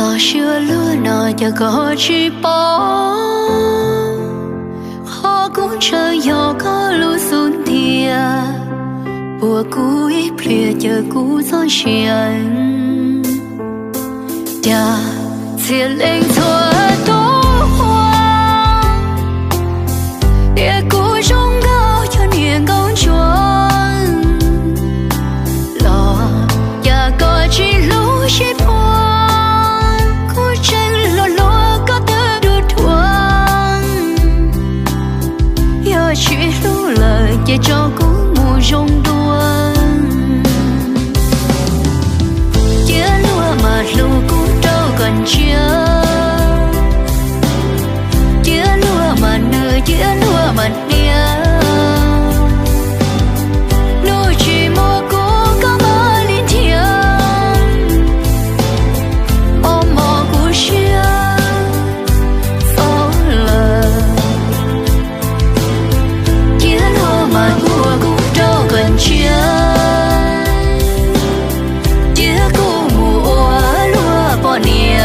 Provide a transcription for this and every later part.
Họ chưa lúa nào giờ có chi bỏ. Họ cũng chờ gió có lũ xuống thìa. Bùa cuối phía chờ cú gió chiền. Cha chia lên thua tố hoa. Địa cũ trong cao cho niềm công chuồn. Lò nhà có chỉ lũ chết buồn. Cú tranh lò lúa có tớ đu thuông. Giờ chỉ lũ lời để cho cú mù rong đuông. Chia lúa mà lũ cũng đâu cần chia. Chia lúa mà nơi chia lúa mà nia. Nụ chỉ mùa cũ có mơ liên thiên. Ôm mò cũ chia phó lời. Chia lúa mà mùa cũng đâu cần chia. Chia cũ mùa lúa bỏ nia.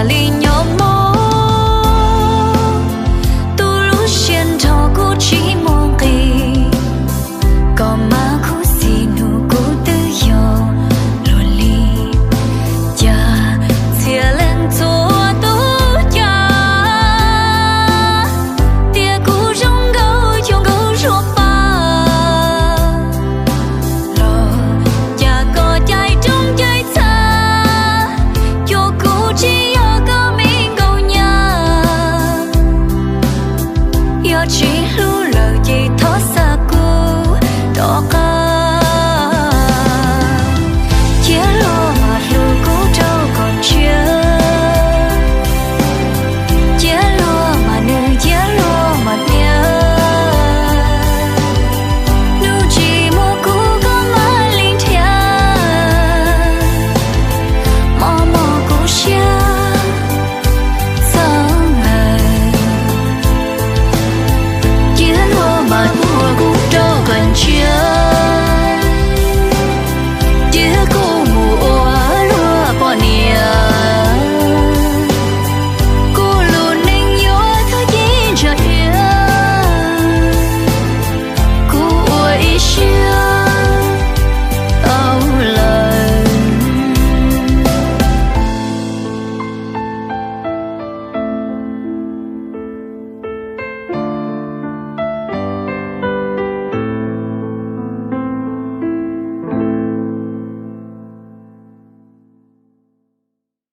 Linh